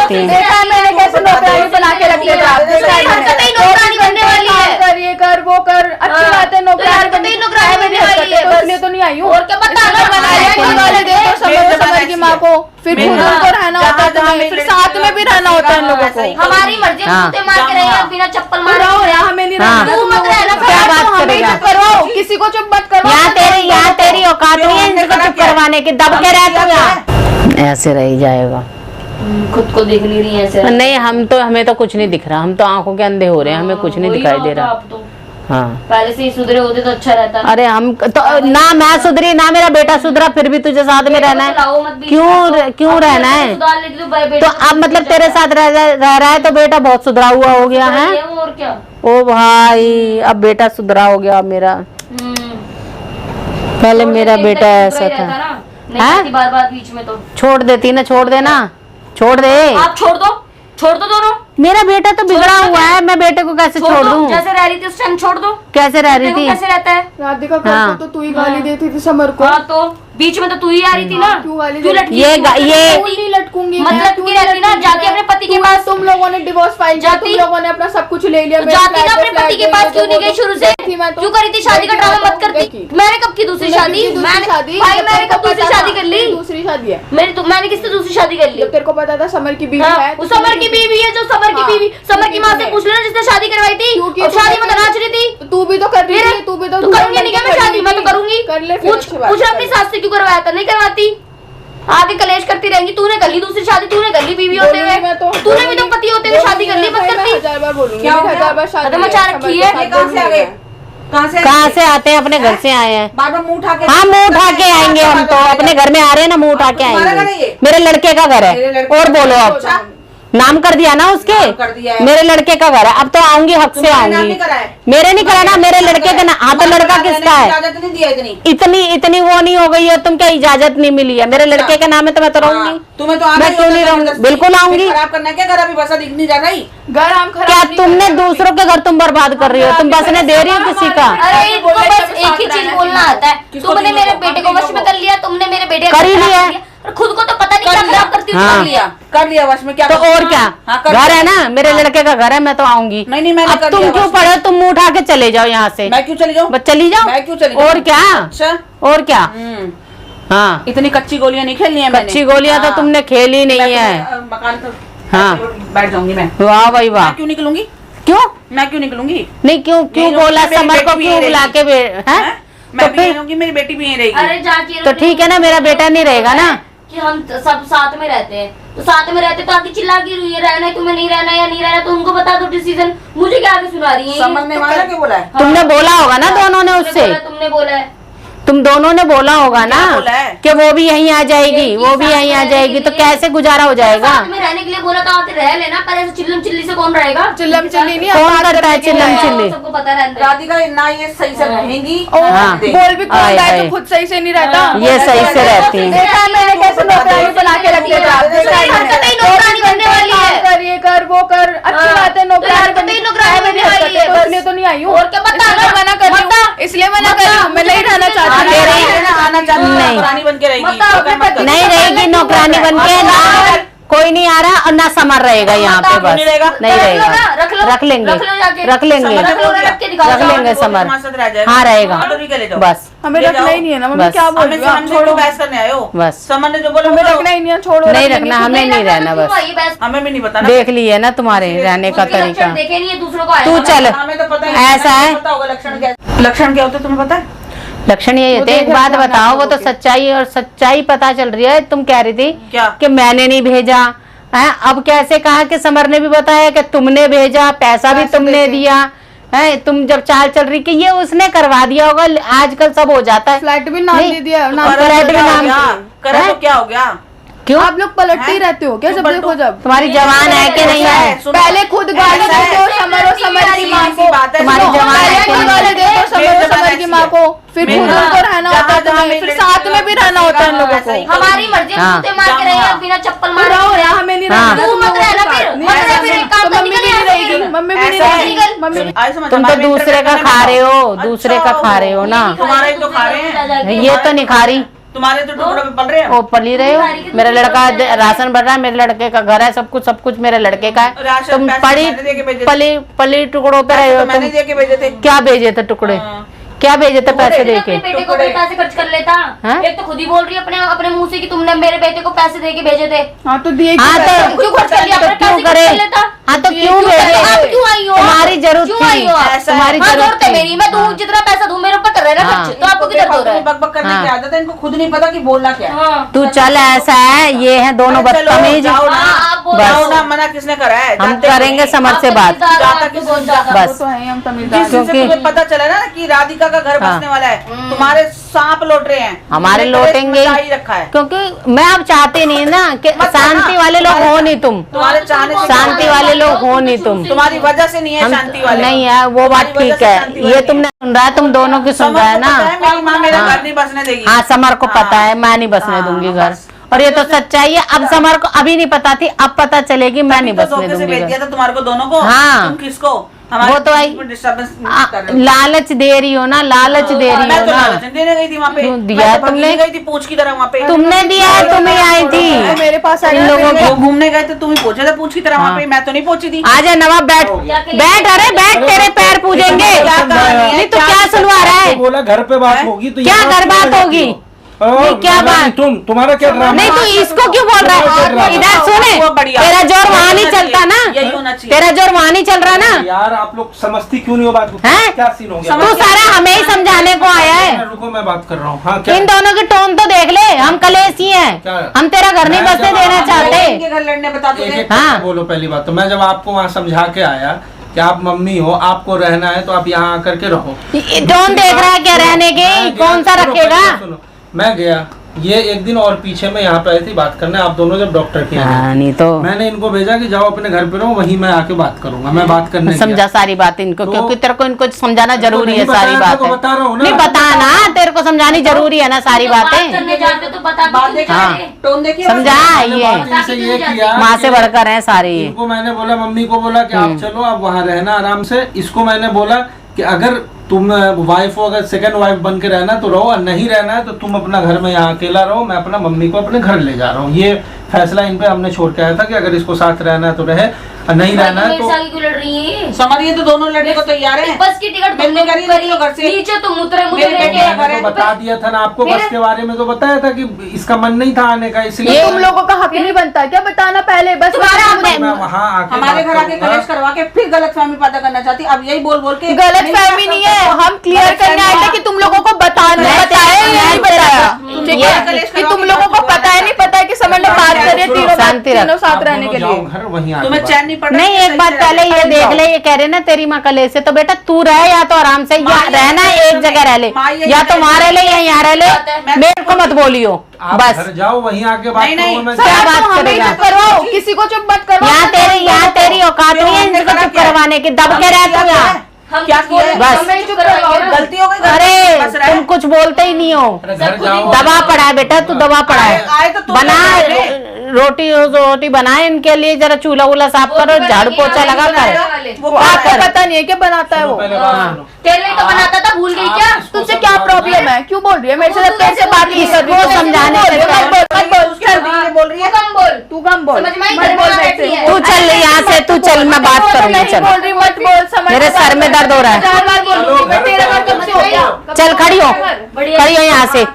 रहती है। देखा मैंने कैसे नौकरानी बना के रख दिया। नौकरानी बनने वाली है, कर ये कर वो कर, अच्छी बात है नौकरानी बनने वाली है, इसलिए तो नहीं आई हूँ। और क्या बताना समर की माँ को, फिर खुद उनको रहना होता है तुम्हें, फिर साथ में भी रहना होता है इन लोगों को। हमारी मर्जी मार के रहे बिना चप्पल मारे, हमें नहीं रहना। तू मत रहना, क्या बात करेगा, करवाओ, किसी को चुप मत करो। यहाँ तेरी औकात नहीं है इनको चुप करवाने की, दब के रह तू यहाँ। ऐसे रह जाएगा, खुद को देख नहीं रही है ऐसे। नहीं हमें तो कुछ नहीं दिख रहा, हम तो आंखों के अंधे हो रहे हैं, हमें कुछ नहीं दिखाई दे रहा। हाँ पहले से ही सुधरे होते तो अच्छा रहता। अरे हम तो ना मैं सुधरी ना मेरा बेटा सुधरा, फिर भी तुझे साथ में रहना है। क्यों रहना है? तो अब मतलब तेरे साथ रह रहा है तो बेटा बहुत सुधरा हुआ हो गया है। और क्या, ओ भाई अब बेटा सुधरा हो गया मेरा, पहले मेरा बेटा ऐसा था। बार बार बीच में तो छोड़ देती ना, छोड़ देना, छोड़ दे। आप छोड़ दो दोनों। मेरा बेटा तो बिगड़ा हुआ है, मैं बेटे को कैसे छोड़ दूं? जैसे रह रही थी उस टाइम छोड़ दो। कैसे रह रही थी? कैसे रहता है? राधिका कल को तो तू ही गाली देती थी समर को। हाँ तो बीच में तो तू ही आ रही थी ना। क्यों गाली क्यों लटकी? ये नहीं लटकूंगी, मतलब क्यों रहती ना, जाके अपने पति के पास। तुम लोगों ने डिवोर्स फाइल किया, तुम लोगों ने अपना सब कुछ ले लिया। जाती ना अपने पति के पास, क्यों नहीं गई शुरू से? क्यों करी थी शादी का ड्रामा? मत करती। मैंने कब की दूसरी शादी? मैंने कब दूसरी शादी कर ली? दूसरी शादी है। मैंने किससे दूसरी शादी कर ली? तेरे को पता था समर की बीवी है, वो समर की बीवी है, जो समर की बीवी, समर की माँ से पूछ लेना जिसने शादी करवाई थी। और शादी में नाच रही थी। तू भी तो कर रही थी, तू भी तो करूंगी नहीं क्या मैं शादी? मैं तो करूंगी। कर ले, पूछ अपनी सास से क्यों करवाया था? नहीं करवाती, आगे कलेश करती रहेंगी। तूने कर ली दूसरी शादी, तूने कर ली बीवी होते हुए, तूने भी तो पति होते हुए शादी कर ली। बस करती 1000 बार बोलूंगी, क्या 1000 बार शादी मचा रखी है। कहाँ से आते हैं? अपने घर से आए हैं। बार बार मुंह उठा के, हाँ मुंह उठा के आएंगे हम तो, अपने घर में आ रहे हैं ना, मुंह उठा के आएंगे। मेरे लड़के का घर है, और बोलो अब नाम कर दिया ना उसके, मेरे लड़के का घर है, अब तो आऊंगी, हक से आऊंगी। मेरे नहीं कराना, मेरे लड़के का ना। हाँ तो लड़का किसका है? इतनी वो नहीं हो गई है, तुम क्या इजाजत नहीं मिली है? मेरे लड़के के नाम है तो मैं तो रहूंगी। तुम्हें तो मैं क्यों नहीं रहूंगी? बिल्कुल आऊंगी। खराब करना क्या? घर अभी बसा दिख नहीं रहा ही। घर हम खराब क्या तुमने दूसरों के घर तुम बर्बाद कर रही हो? तुम बसने दे रही हो किसी का? अरे इनको बस एक ही चीज बोलना आता है, तुमने मेरे बेटे को वश में कर लिया, तुमने मेरे बेटे कर ही लिया। खुद को तो पता नहीं क्या खराब करती हूँ। कर लिया वश में, क्या तो और क्या, घर है ना, मेरे लड़के का घर है, मैं तो आऊंगी। नहीं मैंने अब तुम क्यों पढ़े? तुम मुंह उठा के चले जाओ यहाँ से। मैं क्यों चली जाऊँ? बस चली जाओ। मैं क्यों चली जाऊँ? और क्या, अच्छा और क्या। हाँ इतनी कच्ची गोलियां नहीं खेलनी है। कच्ची गोलियां तो तुमने खेली नहीं है। मकान पर हाँ बैठ जाऊंगी मैं। वाह भाई वाह। क्यों निकलूंगी? क्यों मैं क्यों निकलूंगी? नहीं क्यों बोला? समर को क्यों बुला के मैं भी रहूंगी, मेरी बेटी भी यहीं रहेगी। अरे जाके तो ठीक है ना, मेरा बेटा नहीं रहेगा ना। कि हम सब साथ में रहते हैं, तो साथ में रहते तो आगे चिल्ला की रही है, रहना है तुम्हें, नहीं रहना या नहीं रहना, तो उनको बता दो डिसीजन। मुझे क्या आगे सुना रही है? समर ने मारा क्यों बोला है? तुमने बोला होगा ना दोनों ने उससे, तुमने बोला है, तुम दोनों ने बोला होगा ना कि वो भी यहीं आ जाएगी, वो भी यहीं आ जाएगी, तो कैसे गुजारा हो जाएगा? साथ में रहने के लिए बोला तो आके रह लेना, पर ऐसे चिल्लम चिल्ली से कौन रहेगा? चिल्लम चिल्ली नहीं, कौन करता है चिल्लम चिल्ली? सबको पता रहता है। राधिका ना ये सही से रहेंगी, बोल भी कौन रहा है, तो खुद सही से नहीं रहता। ये सही से रहती है। देखा मैंने कैसे नौकरानी बना के रख दिया। नौकरानी बनने वाली है, कर ये कर वो कर, अच्छी बात है नौकरानी बनने वाली है, इसलिए तो नहीं आई हूँ। और क्या बताना? मना कर रही हूँ, इसलिए मना कर रही हूँ, मैं नहीं रहना चाहती। आना चाहती है, नौकरानी बन के रहेगी। नहीं रहेगी नौकरानी बन के, ना कोई नहीं आ रहा और ना समर रहेगा यहाँ पे, बस नहीं रहेगा। रख लेंगे समर। हाँ रहेगा, बस हमें रखना ही नहीं है ना मम्मी, क्या बोल रही हो? छोड़ो, बहस करने आए हो। बस समर ने जो बोला हमें रखना ही नहीं है, छोड़ो। नहीं रखना, हमें नहीं रहना, बस हमें भी नहीं पता। देख लिए ना तुम्हारे रहने का तरीका। देखे नहीं है दूसरों को, तू चल, हमें तो पता है ऐसा है। लक्षण क्या होते हैं तुम्हें पता है? लक्षण यही होते हैं। एक बात बताओ, वो तो सच्चाई और सच्चाई पता चल रही है। तुम कह रही थी क्या कि मैंने नहीं भेजा है, अब कैसे कहा कि समर ने भी बताया कि तुमने भेजा, पैसा भी तुमने दिया है। तुम जब चाल चल रही कि ये उसने करवा दिया होगा, आजकल सब हो जाता है। फ्लैट भी नाम दे दिया, फ्लैट भी नाम करा तो क्या हो गया? क्यों आप लोग पलटते ही रहते हो क्या? जब देखो जब तुम्हारी जवान है कि नहीं है? पहले खुद गाली देते हो समर की माँ को, तुम्हारी जवान है कि गाली देते हो समर की माँ को, फिर खुद उनको रहना होता है तुम्हें, फिर साथ में भी रहना होता है इन लोगों को। हमारी मर्जी मार के रहे बिना चप्पल मारे। हमें नहीं रहना, तू मत रहना, फिर मम्मी भी नहीं रहेगी, मम्मी भी नहीं रहेगी, मम्मी। तुम तो दूसरे का खा रहे हो, दूसरे का खा रहे हो ना। तुम्हारे तो खा रहे हैं, ये तो नहीं खा रही, तुम्हारे तो टुकड़ों पे पल रहे हैं। वो पली रहे हो। मेरा लड़का राशन भर रहा है, मेरे लड़के का घर है, सब कुछ मेरे लड़के का है। राशन तुम पैसे पड़ी मैंने दे के भेजे थे। पली टुकड़ों पे रहे हो मैंने तुम। दे के भेजे थे। क्या भेजे थे टुकड़े? हाँ। क्या भेजे थे पैसे दे के? अपने बेटे को भी पैसे खर्च कर लेता। हाँ? एक तो खुद ही बोल रही है अपने अपने मुंह से कि तुमने मेरे बेटे को पैसे दे के भेजे थे। हाँ तो दिए हाँ तो क्यों खर्च कर लिया? अपने क्यों पैसे करे? खर्च कर लेता। हाँ तो क्यों करे? भेजे? आप क्यों आई हो? तुम्हारी जरूरत क्यों आई हो थी, आप? ऐसा है। तुम्हारी हाँ, जरूरत जरूरत है थी। मेरी। मैं दूं जितना पैसा दूं मेरे ऊपर कर रहे ना हाँ। खर्च, तो आपको किधर हो रहा है? बक बक करने हाँ। की आदत है इनको, खुद नहीं पता कि बोलना क्या है। हाँ। तू चल, ऐसा है, ये है दोनों अरे चलो, बदतमीज। जाओ ना। हाँ, आप बोलो। जाओ ना, मना किसने करा है? हम जानते करेंगे नहीं। समझ से बात। आप जाता समझदार, किसी बहुत से ज्यादा। बस। वो तो है ही, हम जिस समझदार दिन से तुम्हें पता चला ना कि राधिका का घर हाँ। बसने वाला है, तुम्हारे सांप लौट रहे हैं। हमारे तुमने लौटेंगे बचा ही रखा है। क्योंकि मैं अब चाहती नहीं ना कि मत शांति करना। वाले लोग हो नहीं तुम। तुम्हारे चाहने से शांति वाले लोग हो नहीं तुम। तुम्हारी वजह से नहीं है हम शांति वाले। नहीं है, वो बात तुम्हारी वजह ठीक से है। शांति ये वाले तुमने सुन रहा है, तुम दोनों की सुन समर रहा है को ना। पता है, मेरी माँ मेरा हाँ। घर नहीं बसने देगी। हाँ, समर को हाँ। पता है, मैं नहीं बसने हाँ, दूंगी घर। बस। और ये तो सच्चाई है। अब समर को अभी नहीं पता थी, अब पता चलेगी, मैं नहीं तो बसने धोखे से दूंगी भेज दिया घर। था तुम्हारे को दोनों को। हाँ। तुम किसको? वो तो आई डिस्टर्बेंस कर रहे हो। लालच दे रही हो ना, लालच दे रही मैं हो तो ना। लालच देने गई थी वहाँ पे। क्यों दिया मैं तो तुमने? भगने गई थी पूछ की तरह वहाँ पे। तुमने दिया है, तुम ही आई थी। मेरे पास इन लोगों वो को घूमने गए थे, तुम ही पूछे थे पूछ की तरह वहाँ हाँ। पे। मैं तो नहीं पहुंची थी। आजा नवाब, बैठ बैठ, अरे बैठ, तेरे पैर पूजेंगे। क्या कहानी है? नहीं तो क्या सुनवा रहा है? बोला घर पे बात होगी तो क्या यहाँ घर क्यों बात रहती होगी? हो? ओ, नहीं, क्या नहीं, बात? तुम्हारा क्या ड्रामा? नहीं तो इसको क्यों बोल रहा है? इधर सुने, वो बढ़िया। तेरा जोर वहाँ नहीं यही चलता ना, यही होना चाहिए। तेरा जोर वहाँ नहीं चल रहा ना। यार आप लोग समझती क्यों नहीं हो बात को? हैं? क्या सीन हो गया? तू सारा हमें ही समझाने को आया है। रुको मैं बात कर रहा हूँ। हाँ क्या? इन दोनों की टोन तो देख ले, हम कलेशी हैं, क्या? हम तेरा घर नहीं मैं बसने जब देना आप- चाहते। इनके घर लड़ने बता दो। एक एक हाँ। करके बोलो। पहली बात तो मैं जब आपको वहाँ समझा के आया कि आप मम्मी हो, आपको रहना है तो आप यहाँ आकर के रहो। टोन देख रहा है क्या रहने के? मैं गया- कौन सा सुनो, रखेगा? पहले सुनो। मैं गया, ये एक दिन और पीछे में यहाँ पे आई थी बात करने, आप दोनों जब डॉक्टर के यहाँ हाँ, नहीं तो मैंने इनको भेजा कि जाओ अपने घर पे रहो, वहीं मैं आके बात करूंगा। मैं बात करने समझा गया। सारी बात इनको, तो- क्योंकि तेरे को इनको समझाना जरूरी है नहीं सारी बताया, बातें। तेरे को बता रहा हूँ ना। नहीं बताना, तेरे को समझानी जरूरी है ना सारी बात बातें। करने जाते हो तो बता भी बात क्यों देखिए, हाँ। नहीं रहे? टोन देखिए। समझा मैंने ये बात इनसे ये किया माँ से कि बढ़कर है सारी ये। इनको मैंने बोला, मम्मी को बोला कि आप चलो, आप वहाँ रहना आराम से। इसको मैंने बोला कि अगर तुम वाइफ हो, अगर सेकंड वाइफ बन के रहना तो रहो, और नहीं रहना है तो तुम अपना घर में यहाँ अकेला रहो, मैं अपना मम्मी को अपने घर ले जा रहा हूँ। ये फैसला इन पे हमने छोड़ के आया था कि अगर इसको साथ रहना है तो रहे, और नहीं रहना है मेरे तो से आगे क्यों लड़ रही है? समझिए तो दोनों लड़ने को तैयार है। बस की टिकट मिलने तुमने करी करी, नहीं घर से। नीचे तुम उतरे, मुझे मेरे लेके बेटे मैंने तो बता दिया था ना आपको, बस के बारे में तो बताया था कि इसका मन नहीं था आने का, इसलिए तुम लोगों का हक नहीं बनता क्या बताना पहले? बस तुम्हारा मुझे- मैं वहाँ आके हमारे बात घर आके करूंगा। कलेश करवा के फिर गलत फहमी पैदा करना चाहती। अब यही बोल बोल के गलत फहमी नहीं है, हम क्लियर करने आए थे कि तुम लोगों को बताया या नहीं बताया, ठीक है? कि तुम लोगों को पता है नहीं पता है कि समझ में बात करिए शांति रख। तीनों साथ आप रहने दोनों के जाओ लिए। घर, वहीं आके तुम्हें बात चैन नहीं पड़ रहा। नहीं, एक बात पहले ये देख ले, ये कह रहे ना तेरी माँ कलेश से, तो बेटा तू रह या तो आराम से, या रहना एक जगह रह ले, या तो वहाँ रह ले या यहाँ रह ले, मेरे को मत बोलियो आप बस। घर जाओ, वहीं आके बात नहीं, नहीं, करूंगा मैं। क्या सर, बात तो हमें करेगा? चुप करवाओ, किसी को चुप मत करवाओ। यहाँ तेरी औकात नहीं है इनको चुप करवाने की, दब के रह तू यहाँ। हम क्या किसको किया है? बस। हमें चुप करवाओ ना। गलती हो गई। अरे बस रहा है। तुम कुछ बोलते ही नहीं हो, अरे घर जाओ। दबा पड़ा है बेटा, तू दबा पड़ा है। आए तो तुम बना लोग रोटी बनाए इनके लिए, जरा चूल्हा वूल्हा साफ करो, झाड़ू पोछा लगा कर। वो आपको कर। पता नहीं है क्या बनाता है सुनो, वो? पहले बात हाँ। सुनो। तेरे लिए तो बनाता था, भूल गई आप क्या? इसको तुझसे समझाओ क्या ना। प्रॉब्लम है? क्यों बोल रही है मेरे से? जब तेरे से बात नहीं कर रही इसको समझाने से मत बोल उसकी मर्जी से बोल रही है। तू कम बोल। तू कम बोल, समझ में आई? मत घर में बोल आ मेरे बैठी से। है। तू चल यहाँ से, तू चल, मैं बात करूंगी, नहीं चल। बोल रही, मत बोल, समझ मेरे सर में दर्द हो रहा है। 4 बार बोल रही हूँ, मैं तेरा बार कब से हो गया? चल खड़ी हो, बढ़िया। खड़ी हो यहाँ से।